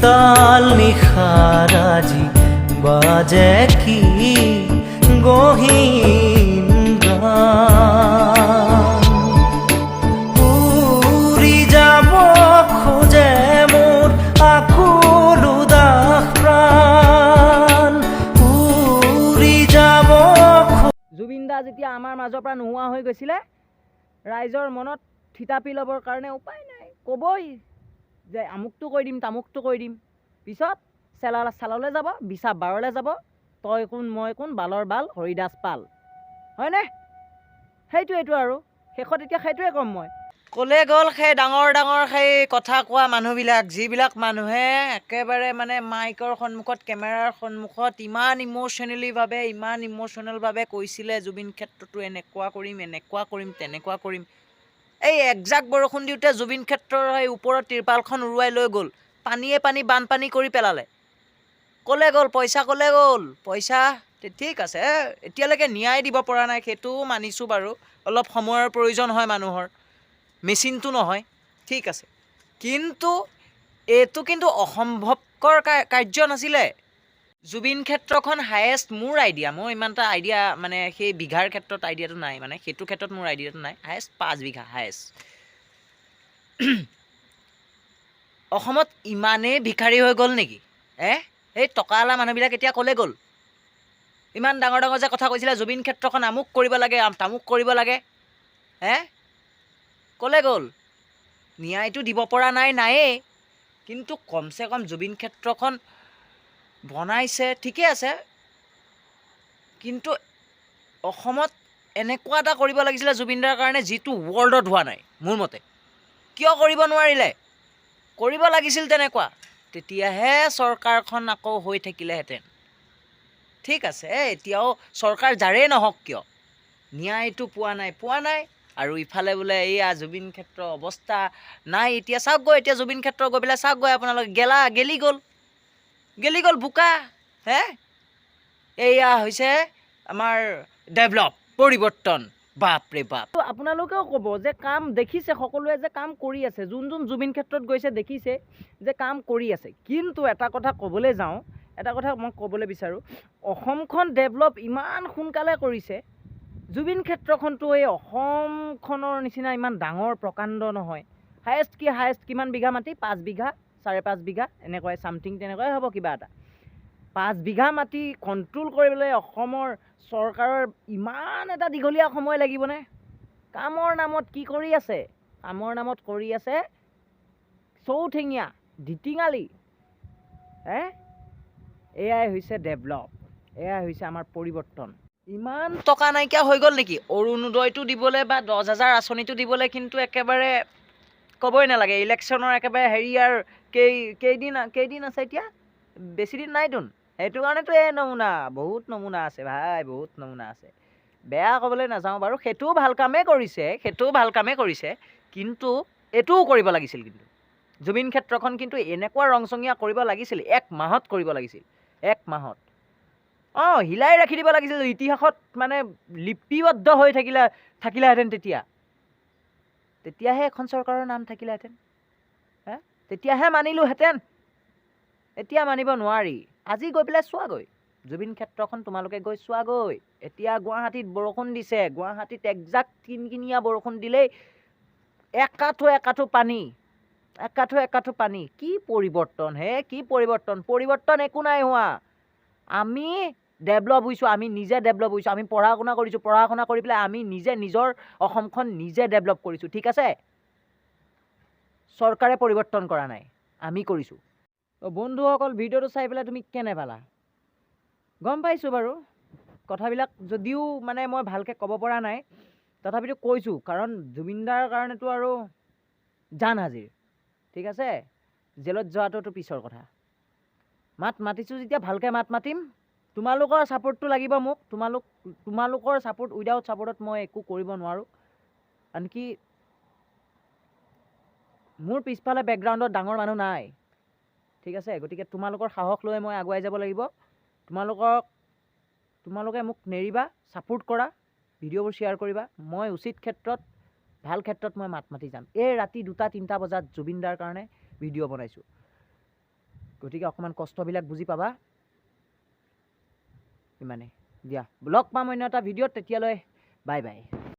শীতল নিশাৰ আজি বাজে কি গহীন গান। উৰি যাব খোজে মোৰ আকুল উদাস প্ৰাণ, উৰি যাব। জুবিন দা যেতিয়া আমাৰ মাজৰ পৰা নোহোৱা হৈ গৈছিলে, ৰাইজৰ মনত থিতাপি ল'বৰ কাৰণে উপায় নাই, ক'বই যে আমুকটো কৈ দিম তামুকটো কৈ দিম। পিছত চাললৈ যাব, বিচা বাৰলৈ যাব, তই কোন মই কোন বালৰ বাল হৰিদাস পাল, হয়নে? সেইটোৱেইটো আৰু শেষত এতিয়া সেইটোৱে ক'ম মই। ক'লে গ'ল সেই ডাঙৰ ডাঙৰ সেই কথা কোৱা মানুহবিলাক, যিবিলাক মানুহে একেবাৰে মানে মাইকৰ সন্মুখত কেমেৰাৰ সন্মুখত ইমান ইম'চনেলভাৱে কৈছিলে জুবিন ক্ষেত্ৰতো এনেকুৱা কৰিম তেনেকুৱা কৰিম। এই একজাক বৰষুণ দিওঁতে জুবিন ক্ষেত্ৰৰ সেই ওপৰত তিৰপালখন উৰুৱাই লৈ গ'ল, পানীয়ে বানপানী কৰি পেলালে। ক'লে গ'ল পইচা, ক'লে গ'ল পইচা। ঠিক আছে, এতিয়ালৈকে ন্যায় দিব পৰা নাই, সেইটোও মানিছোঁ বাৰু। অলপ সময়ৰ প্ৰয়োজন হয় মানুহৰ, মেচিনটো নহয়, ঠিক আছে। কিন্তু এইটো কিন্তু অসম্ভৱকৰ কাৰ্য নাছিলে। জুবিন ক্ষেত্ৰখন হায়েষ্ট, মোৰ আইডিয়া, মোৰ ইমান এটা আইডিয়া মানে সেই বিঘাৰ ক্ষেত্ৰত আইডিয়াটো নাই, মানে সেইটো ক্ষেত্ৰত মোৰ আইডিয়াটো নাই। হায়েষ্ট 5 বিঘা হায়েষ্ট। অসমত ইমানেই ভিখাৰী হৈ গ'ল নেকি? এই টকাৱালা মানুহবিলাক এতিয়া ক'লে গ'ল। ইমান ডাঙৰ ডাঙৰ যে কথা কৈছিলে জুবিন ক্ষেত্ৰখন আমুক কৰিব লাগে তামুক কৰিব লাগে, ক'লে গ'ল। ন্যায়টো দিব পৰা নায়েই, কিন্তু কমচে কম জুবিন ক্ষেত্ৰখন বনাইছে, ঠিকে আছে। কিন্তু অসমত এনেকুৱা এটা কৰিব লাগিছিলে জুবিনদাৰ কাৰণে যিটো ৱৰ্ল্ডত হোৱা নাই মোৰ মতে। কিয় কৰিব নোৱাৰিলে? কৰিব লাগিছিল তেনেকুৱা, তেতিয়াহে চৰকাৰখন আকৌ হৈ থাকিলেহেঁতেন। ঠিক আছে, এতিয়াও চৰকাৰ যাৰেই নহওক কিয় ন্যায়টো পোৱা নাই। আৰু ইফালে বোলে এইয়া জুবিন ক্ষেত্ৰৰ অৱস্থা নাই। এতিয়া চাওকগৈ, এতিয়া জুবিন ক্ষেত্ৰ গৈ পেলাই চাওকগৈ আপোনালোকে, গেলি গ'ল বোকা। এয়া হৈছে আমাৰ ডেভেলপ, পৰিৱৰ্তন, বাপৰে বাপ। আপোনালোকেও ক'ব যে কাম দেখিছে, সকলোৱে যে কাম কৰি আছে, যোন জুবিন ক্ষেত্ৰত গৈছে দেখিছে যে কাম কৰি আছে। কিন্তু এটা কথা ক'বলৈ যাওঁ, এটা কথা মই ক'বলৈ বিচাৰোঁ, অসমখন ডেভেলপ ইমান সোনকালে কৰিছে, জুবিন ক্ষেত্ৰখনতো এই অসমখনৰ নিচিনা ইমান ডাঙৰ প্ৰকাণ্ড নহয়। হায়েষ্ট কিমান বিঘা মাটি? 5 বিঘা 5.5 বিঘা এনেকুৱাই চামথিং, তেনেকুৱাই হ'ব কিবা এটা। 5 বিঘা মাটি কণ্ট্ৰল কৰিবলৈ অসমৰ চৰকাৰৰ ইমান এটা দীঘলীয়া সময় লাগিবনে? কামৰ নামত কি কৰি আছে? কামৰ নামত কৰি আছে চৌঠেঙীয়া, ঢিটিঙালি। এয়াই হৈছে ডেভেলপ, এয়াই হৈছে আমাৰ পৰিৱৰ্তন। ইমান টকা নাইকিয়া হৈ গ'ল নেকি? অৰুণোদয়টো দিবলৈ বা 10,000 আঁচনিটো দিবলৈ কিন্তু একেবাৰে ক'বই নালাগে। ইলেকশ্যনৰ একেবাৰে হেৰিয়াৰ কেইদিন আছে এতিয়া? বেছি দিন নাইতোন। সেইটো কাৰণেতো এই নমুনা, বহুত নমুনা আছে ভাই, বহুত নমুনা আছে। বেয়া ক'বলৈ নাযাওঁ বাৰু, সেইটোও ভাল কামেই কৰিছে, কিন্তু এইটোও কৰিব লাগিছিল। কিন্তু জুবিন ক্ষেত্ৰখন কিন্তু এনেকুৱা ৰংচঙীয়া কৰিব লাগিছিল, 1 মাহত কৰিব লাগিছিল, 1 মাহত। হিলাই ৰাখি দিব লাগিছিল, ইতিহাসত মানে লিপিবদ্ধ হৈ থাকিলেহেঁতেন। তেতিয়াহে এখন চৰকাৰৰ নাম থাকিলেহেঁতেন, তেতিয়াহে মানিলোহেঁতেন। এতিয়া মানিব নোৱাৰি। আজি গৈ পেলাই চোৱাগৈ জুবিন ক্ষেত্ৰখন, তোমালোকে গৈ চোৱাগৈ। এতিয়া গুৱাহাটীত বৰষুণ দিছে, গুৱাহাটীত একজাক কিনকিনীয়া বৰষুণ দিলেই একাঠো পানী। কি পৰিৱৰ্তন কি পৰিৱৰ্তন? পৰিৱৰ্তন একো নাই হোৱা। আমি ডেভেলপ হৈছোঁ, আমি নিজে ডেভেলপ হৈছোঁ। আমি পঢ়া শুনা কৰিছোঁ, পঢ়া শুনা কৰি পেলাই আমি নিজে নিজৰ অসমখন নিজে ডেভেলপ কৰিছোঁ, ঠিক আছে? চৰকাৰে পৰিৱৰ্তন কৰা নাই, আমি কৰিছোঁ। বন্ধুসকল, ভিডিঅ'টো চাই পেলাই তুমি কেনে পালা? গম পাইছোঁ বাৰু, কথাবিলাক যদিও মানে মই ভালকৈ ক'ব পৰা নাই, তথাপিতো কৈছোঁ, কাৰণ জুবিনদাৰ কাৰণেতো আৰু জান হাজিৰ, ঠিক আছে? জেলত যোৱাটোতো পিছৰ কথা। মাতিছোঁ যেতিয়া ভালকৈ মাতিম। তোমালোকৰ ছাপোৰ্টটো লাগিব মোক। তোমালোকৰ ছাপোৰ্ট, উইদাউট ছাপোৰ্টত মই একো কৰিব নোৱাৰোঁ। আনকি মোৰ পিছফালে বেকগ্ৰাউণ্ডত ডাঙৰ মানুহ নাই, ঠিক আছে? গতিকে তোমালোকৰ সাহস লৈ মই আগুৱাই যাব লাগিব। তোমালোকে মোক নেৰিবা, ছাপোৰ্ট কৰা, ভিডিঅ'বোৰ শ্বেয়াৰ কৰিবা। মই উচিত ক্ষেত্ৰত, ভাল ক্ষেত্ৰত মই মাতি যাম। এই ৰাতি 2টা 3টা বজাত জুবিনদাৰ কাৰণে ভিডিঅ' বনাইছোঁ। গতিকে অকণমান কষ্টবিলাক বুজি পাবা ইমানে দিয়া লগ পাম অন্য এটা ভিডিঅ'ত তেতিয়ালৈ বাই বাই